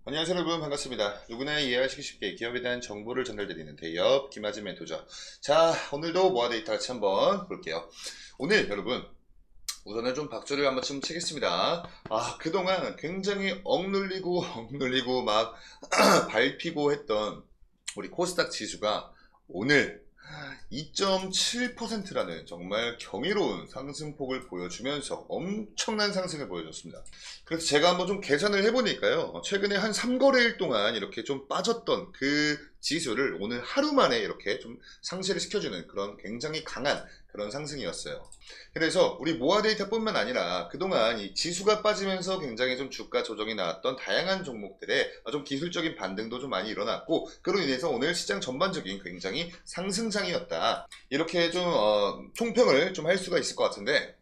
안녕하세요 여러분, 반갑습니다. 누구나 이해하시기 쉽게 기업에 대한 정보를 전달드리는 대기업 김아진 멘토죠. 자, 오늘도 모아 데이터 같이 한번 볼게요. 오늘 여러분, 우선은 좀 박수를 한번 좀 치겠습니다. 그동안 굉장히 억눌리고 막 밟히고 했던 우리 코스닥 지수가 오늘 2.7%라는 정말 경이로운 상승폭을 보여주면서 엄청난 상승을 보여줬습니다. 그래서 제가 한번 좀 계산을 해보니까요, 최근에 한 3거래일 동안 이렇게 좀 빠졌던 그 지수를 오늘 하루 만에 이렇게 좀 상쇄를 시켜주는 그런 굉장히 강한 그런 상승이었어요. 그래서 우리 모아 데이터뿐만 아니라 그동안 이 지수가 빠지면서 굉장히 좀 주가 조정이 나왔던 다양한 종목들의 좀 기술적인 반등도 좀 많이 일어났고, 그로 인해서 오늘 시장 전반적인 굉장히 상승장이었다, 이렇게 좀 총평을 좀 할 수가 있을 것 같은데,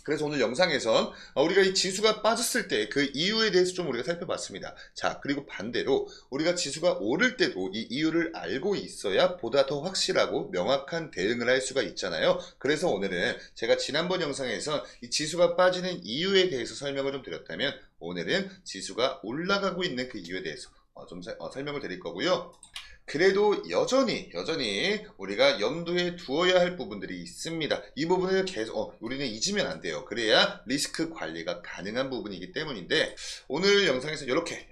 그래서 오늘 영상에선 우리가 이 지수가 빠졌을 때 그 이유에 대해서 좀 우리가 살펴봤습니다. 자, 그리고 반대로 우리가 지수가 오를 때도 이 이유를 알고 있어야 보다 더 확실하고 명확한 대응을 할 수가 있잖아요. 그래서 오늘은 제가 지난번 영상에서 이 지수가 빠지는 이유에 대해서 설명을 좀 드렸다면, 오늘은 지수가 올라가고 있는 그 이유에 대해서 좀 설명을 드릴 거고요. 그래도 여전히 우리가 염두에 두어야 할 부분들이 있습니다. 이 부분을 계속 우리는 잊으면 안 돼요. 그래야 리스크 관리가 가능한 부분이기 때문인데, 오늘 영상에서 이렇게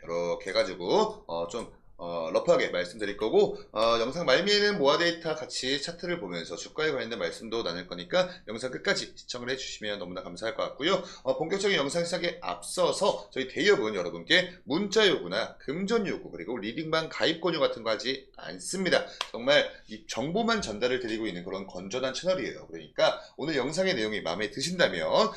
해가지고 좀 러프하게 말씀드릴 거고, 영상 말미에는 모아 데이터 같이 차트를 보면서 주가에 관련된 말씀도 나눌 거니까 영상 끝까지 시청을 해주시면 너무나 감사할 것 같고요. 본격적인 영상 시작에 앞서서 저희 대기업은 여러분께 문자 요구나 금전 요구, 그리고 리딩방 가입 권유 같은 거 하지 않습니다. 정말 이 정보만 전달을 드리고 있는 그런 건전한 채널이에요. 그러니까 오늘 영상의 내용이 마음에 드신다면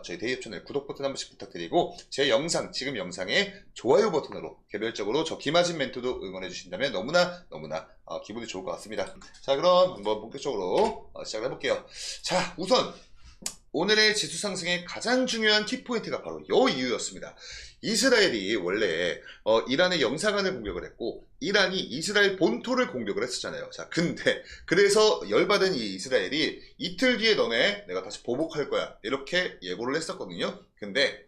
저희 대기업 채널 구독 버튼 한 번씩 부탁드리고, 제 영상, 지금 영상에 좋아요 버튼으로 개별적으로 저 김아진 멘토도 응원해 주신다면 너무나 기분이 좋을 것 같습니다. 자, 그럼 한번 본격적으로 시작을 해볼게요. 자, 우선 오늘의 지수 상승의 가장 중요한 키포인트가 바로 이 이유였습니다. 이스라엘이 원래 이란의 영사관을 공격을 했고, 이란이 이스라엘 본토를 공격을 했었잖아요. 자, 근데 그래서 열받은 이 이스라엘이 이틀 뒤에 너네 내가 다시 보복할 거야, 이렇게 예고를 했었거든요. 근데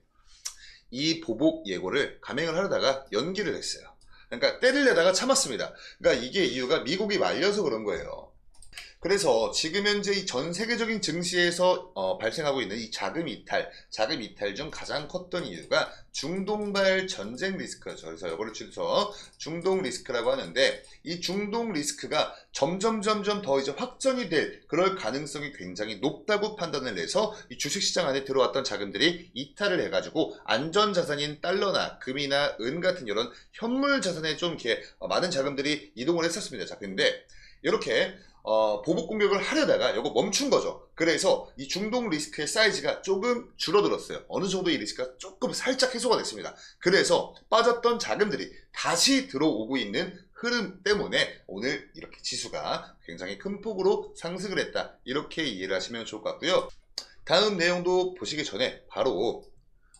이 보복 예고를 감행을 하려다가 연기를 했어요. 그러니까 때를 내다가 참았습니다. 그러니까 이게 이유가 미국이 말려서 그런 거예요. 그래서 지금 현재 이 전 세계적인 증시에서 발생하고 있는 이 자금 이탈 중 가장 컸던 이유가 중동발 전쟁 리스크죠. 그래서 이거를 줄여서 중동 리스크라고 하는데, 이 중동 리스크가 점점 더 이제 확전이 될 그럴 가능성이 굉장히 높다고 판단을 해서 이 주식시장 안에 들어왔던 자금들이 이탈을 해가지고 안전자산인 달러나 금이나 은 같은 이런 현물 자산에 좀 이렇게 많은 자금들이 이동을 했었습니다. 자, 근데 이렇게 보복 공격을 하려다가 이거 멈춘 거죠. 그래서 이 중동 리스크의 사이즈가 조금 줄어들었어요. 어느 정도 이 리스크가 조금 살짝 해소가 됐습니다. 그래서 빠졌던 자금들이 다시 들어오고 있는 흐름 때문에 오늘 이렇게 지수가 굉장히 큰 폭으로 상승을 했다, 이렇게 이해를 하시면 좋을 것 같고요. 다음 내용도 보시기 전에 바로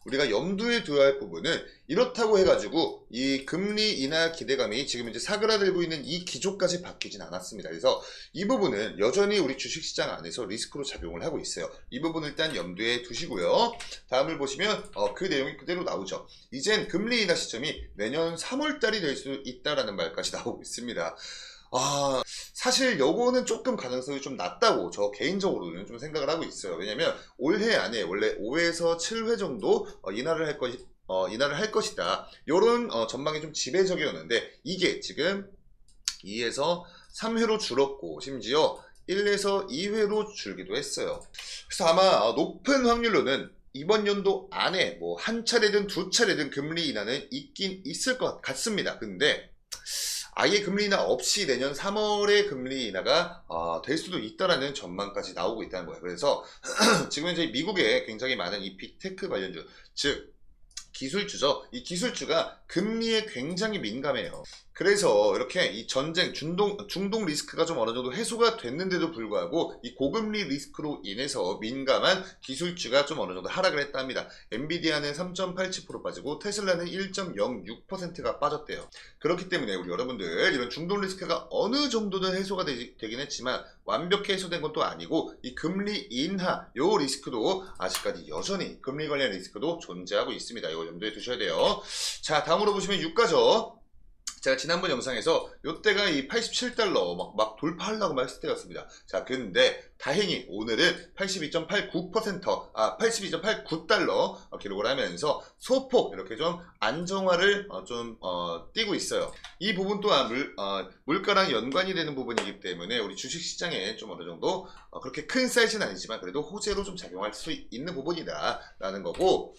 우리가 염두에 둬야 할 부분은, 이렇다고 해가지고 이 금리 인하 기대감이 지금 이제 사그라들고 있는 이 기조까지 바뀌진 않았습니다. 그래서 이 부분은 여전히 우리 주식시장 안에서 리스크로 작용을 하고 있어요. 이 부분을 일단 염두에 두시고요. 다음을 보시면 그 내용이 그대로 나오죠. 이젠 금리 인하 시점이 내년 3월달이 될 수 있다라는 말까지 나오고 있습니다. 사실 요거는 조금 가능성이 좀 낮다고 저 개인적으로는 좀 생각을 하고 있어요. 왜냐면 올해 안에 원래 5에서 7회 정도 인하를 할 것이다, 요런 전망이 좀 지배적이었는데, 이게 지금 2에서 3회로 줄었고, 심지어 1에서 2회로 줄기도 했어요. 그래서 아마 높은 확률로는 이번 연도 안에 뭐 한 차례든 두 차례든 금리 인하는 있긴 있을 것 같습니다. 근데 아예 금리 인하 없이 내년 3월에 금리 인하가 될 수도 있다라는 전망까지 나오고 있다는 거예요. 그래서 지금 현재 미국에 굉장히 많은 이 빅테크 관련주, 즉 기술주죠. 이 기술주가 금리에 굉장히 민감해요. 그래서 이렇게 이 전쟁, 중동 리스크가 좀 어느 정도 해소가 됐는데도 불구하고 이 고금리 리스크로 인해서 민감한 기술주가 좀 어느 정도 하락을 했다 합니다. 엔비디아는 3.87% 빠지고 테슬라는 1.06%가 빠졌대요. 그렇기 때문에 우리 여러분들 이런 중동 리스크가 어느 정도는 해소가 되긴 했지만 완벽히 해소된 건 또 아니고 이 금리 인하 요 리스크도 아직까지 여전히 금리 관련 리스크도 존재하고 있습니다. 이거 염두에 두셔야 돼요. 자, 다음으로 보시면 유가죠. 제가 지난번 영상에서 요때가 이 87달러 막 돌파하려고 했을 때였습니다. 자, 근데 다행히 오늘은 82.89%, 82.89달러 기록을 하면서 소폭 이렇게 좀 안정화를 띄고 있어요. 이 부분 또한 물가랑 연관이 되는 부분이기 때문에 우리 주식시장에 좀 어느 정도 그렇게 큰 사이즈는 아니지만 그래도 호재로 좀 작용할 수 있는 부분이다 라는 거고,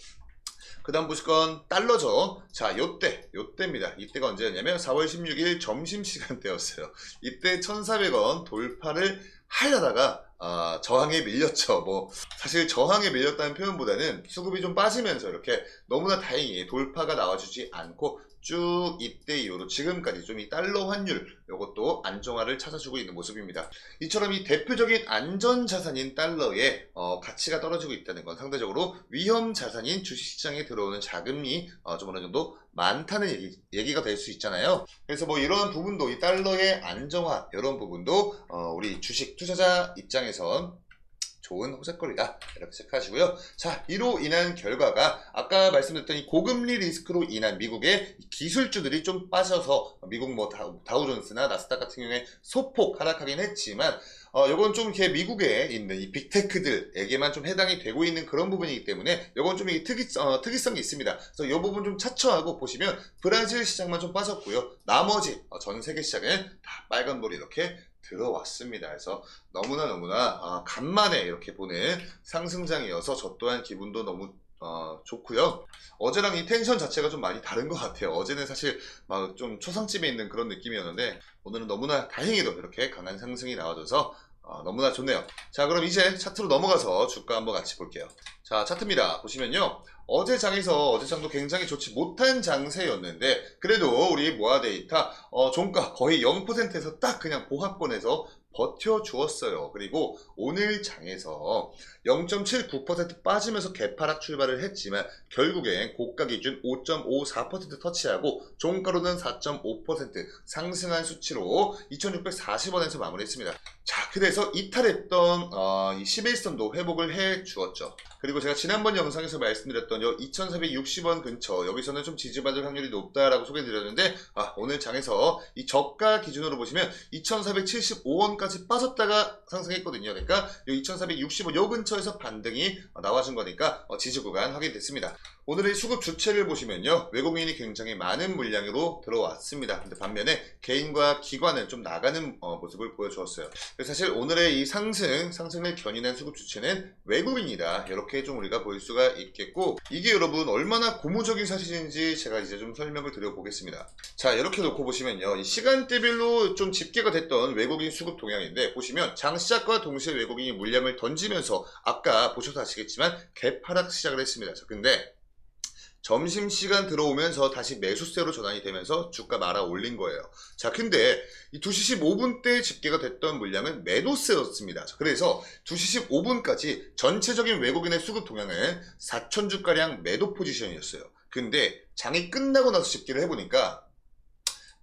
그 다음 보실 건 달러죠. 자, 요때입니다. 이때가 언제였냐면 4월 16일 점심시간대였어요. 이때 1,400원 돌파를 하려다가 저항에 밀렸죠. 뭐 사실 저항에 밀렸다는 표현보다는 수급이 좀 빠지면서 이렇게 너무나 다행히 돌파가 나와주지 않고 쭉 이때 이후로 지금까지 좀 이 달러 환율 이것도 안정화를 찾아주고 있는 모습입니다. 이처럼 이 대표적인 안전자산인 달러의 가치가 떨어지고 있다는 건 상대적으로 위험 자산인 주식시장에 들어오는 자금이 좀 어느 정도 많다는 얘기가 될 수 있잖아요. 그래서 뭐 이런 부분도 이 달러의 안정화 이런 부분도 우리 주식 투자자 입장에선 좋은 호재거리다 이렇게 생각하시고요. 자, 이로 인한 결과가 아까 말씀드렸던 이 고금리 리스크로 인한 미국의 기술주들이 좀 빠져서 미국 뭐 다우존스나 나스닥 같은 경우에 소폭 하락하긴 했지만 요건 좀 이렇게 미국에 있는 이 빅테크들에게만 좀 해당이 되고 있는 그런 부분이기 때문에 요건 좀 특이성이 있습니다. 그래서 이 부분 좀 차처하고 보시면 브라질 시장만 좀 빠졌고요. 나머지 전 세계 시장은 다 빨간불이 이렇게 들어왔습니다. 그래서 너무나 간만에 이렇게 보는 상승장이어서 저 또한 기분도 너무 좋고요. 어제랑 이 텐션 자체가 좀 많이 다른 것 같아요. 어제는 사실 막 좀 초상집에 있는 그런 느낌이었는데 오늘은 너무나 다행히도 이렇게 강한 상승이 나와줘서 너무나 좋네요. 자, 그럼 이제 차트로 넘어가서 주가 한번 같이 볼게요. 자, 차트입니다. 보시면요. 어제 장도 굉장히 좋지 못한 장세였는데 그래도 우리 모아데이터 종가 거의 0%에서 딱 그냥 보합권에서 버텨주었어요. 그리고 오늘 장에서 0.79% 빠지면서 개파락 출발을 했지만 결국엔 고가 기준 5.54% 터치하고 종가로는 4.5% 상승한 수치로 2,640원에서 마무리했습니다. 자, 그래서 이탈했던 이 11선도 회복을 해주었죠. 그리고 제가 지난번 영상에서 말씀드렸던 2,460원 근처 여기서는 좀 지지받을 확률이 높다라고 소개드렸는데 오늘 장에서 이 저가 기준으로 보시면 2,475원까지 빠졌다가 상승했거든요. 그러니까 2,465 요 근처에서 반등이 나와준 거니까 지지 구간 확인됐습니다. 오늘의 수급 주체를 보시면요. 외국인이 굉장히 많은 물량으로 들어왔습니다. 근데 반면에 개인과 기관은 좀 나가는 모습을 보여주었어요. 그래서 사실 오늘의 이 상승을 견인한 수급 주체는 외국인이다. 이렇게 좀 우리가 볼 수가 있겠고, 이게 여러분 얼마나 고무적인 사실인지 제가 이제 좀 설명을 드려보겠습니다. 자, 이렇게 놓고 보시면요. 이 시간대별로 좀 집계가 됐던 외국인 수급 동향인데 보시면 장 시작과 동시에 외국인이 물량을 던지면서 아까 보셔서 아시겠지만 개파락 시작을 했습니다. 자, 근데 점심시간 들어오면서 다시 매수세로 전환이 되면서 주가 말아 올린 거예요. 자, 근데 이 2시 15분 때 집계가 됐던 물량은 매도세였습니다. 그래서 2시 15분까지 전체적인 외국인의 수급 동향은 4,000주가량 매도 포지션이었어요. 근데 장이 끝나고 나서 집계를 해보니까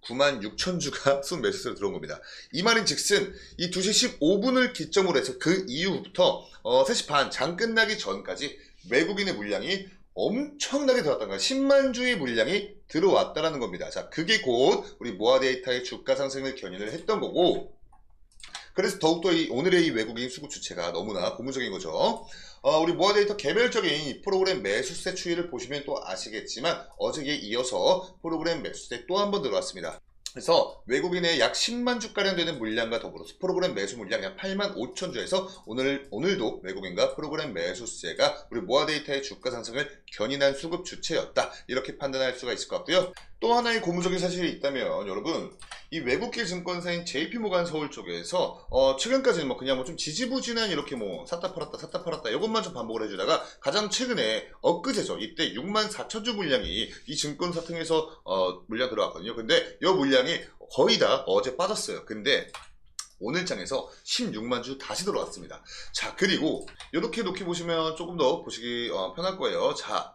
96,000주가 순매수세로 들어온 겁니다. 이 말인 즉슨 이 2시 15분을 기점으로 해서 그 이후부터 3시 반 장 끝나기 전까지 외국인의 물량이 엄청나게 들어왔다는 거예요. 10만 주의 물량이 들어왔다는 겁니다. 자, 그게 곧 우리 모아데이터의 주가 상승을 견인을 했던 거고, 그래서 더욱더 오늘의 이 외국인 수급 주체가 너무나 고무적인 거죠. 우리 모아데이터 개별적인 프로그램 매수세 추이를 보시면 또 아시겠지만 어제에 이어서 프로그램 매수세 또 한 번 들어왔습니다. 그래서 외국인의 약 10만 주가량 되는 물량과 더불어서 프로그램 매수 물량 약 8만 5천 주에서 오늘도 외국인과 프로그램 매수세가 우리 모아데이터의 주가 상승을 견인한 수급 주체였다. 이렇게 판단할 수가 있을 것 같고요. 또 하나의 고무적인 사실이 있다면 여러분, 이 외국계 증권사인 JP모간 서울 쪽에서 최근까지는 뭐 그냥 뭐 좀 지지부진한 이렇게 뭐 샀다 팔았다 이것만 좀 반복을 해주다가 가장 최근에 엊그제죠. 이때 64,000주 물량이 이 증권사 통해서 물량 들어왔거든요. 근데 이 물량이 물량이 거의 다 어제 빠졌어요. 근데 오늘 장에서 16만 주 다시 들어왔습니다. 자, 그리고 이렇게 놓기 보시면 조금 더 보시기 편할 거예요. 자,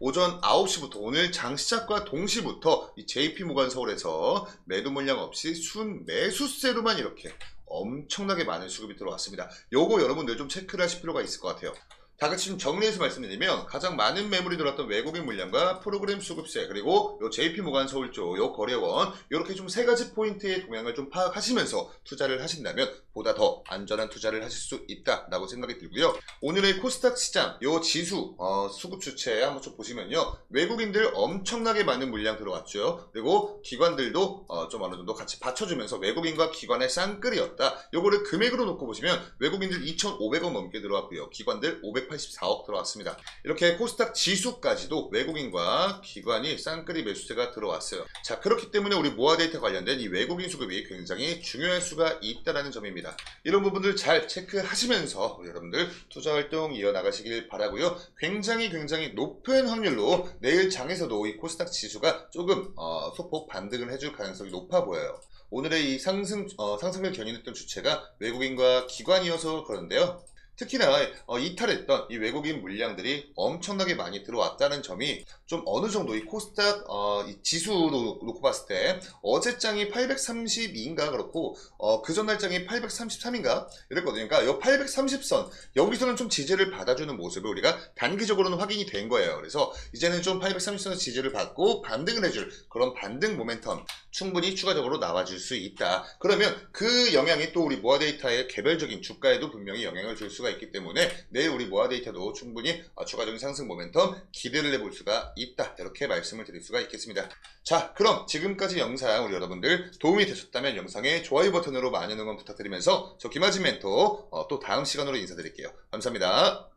오전 9시부터 오늘 장 시작과 동시부터 이 JP모간 서울에서 매도 물량 없이 순 매수세로만 이렇게 엄청나게 많은 수급이 들어왔습니다. 요거 여러분들 좀 체크를 하실 필요가 있을 것 같아요. 다 같이 좀 정리해서 말씀드리면 가장 많은 매물이 들어왔던 외국인 물량과 프로그램 수급세 그리고 요 JP모간 서울 쪽 요 거래원 이렇게 좀 세 가지 포인트의 동향을 좀 파악하시면서 투자를 하신다면 보다 더 안전한 투자를 하실 수 있다라고 생각이 들고요. 오늘의 코스닥 시장 요 지수 수급 주체 한번 좀 보시면요. 외국인들 엄청나게 많은 물량 들어왔죠. 그리고 기관들도 좀 어느 정도 같이 받쳐주면서 외국인과 기관의 쌍끌이었다. 요거를 금액으로 놓고 보시면 외국인들 2,500억 넘게 들어왔고요. 기관들 584억 들어왔습니다. 이렇게 코스닥 지수까지도 외국인과 기관이 쌍끌이 매수세가 들어왔어요. 자, 그렇기 때문에 우리 모아데이터 관련된 이 외국인 수급이 굉장히 중요할 수가 있다는 점입니다. 이런 부분들 잘 체크하시면서 우리 여러분들 투자 활동 이어나가시길 바라고요. 굉장히 높은 확률로 내일 장에서도 이 코스닥 지수가 조금 소폭 반등을 해줄 가능성이 높아 보여요. 오늘의 이 상승을 견인했던 주체가 외국인과 기관이어서 그런데요. 특히나 이탈했던 이 외국인 물량들이 엄청나게 많이 들어왔다는 점이 좀 어느 정도 이 코스닥 이 지수로 놓고 봤을 때 어제 장이 832인가 그렇고 그 전날 장이 833인가 이랬거든요. 그러니까 이 830선 여기서는 좀 지지를 받아주는 모습을 우리가 단기적으로는 확인이 된 거예요. 그래서 이제는 좀 830선의 지지를 받고 반등을 해줄 그런 반등 모멘텀 충분히 추가적으로 나와줄 수 있다. 그러면 그 영향이 또 우리 모아데이터의 개별적인 주가에도 분명히 영향을 줄 수가 있기 때문에 내일 우리 모아데이터도 충분히 추가적인 상승 모멘텀 기대를 해볼 수가 있다. 이렇게 말씀을 드릴 수가 있겠습니다. 자, 그럼 지금까지 영상 우리 여러분들 도움이 되셨다면 영상에 좋아요 버튼으로 많은 응원 부탁드리면서 저 김아진 멘토 또 다음 시간으로 인사드릴게요. 감사합니다.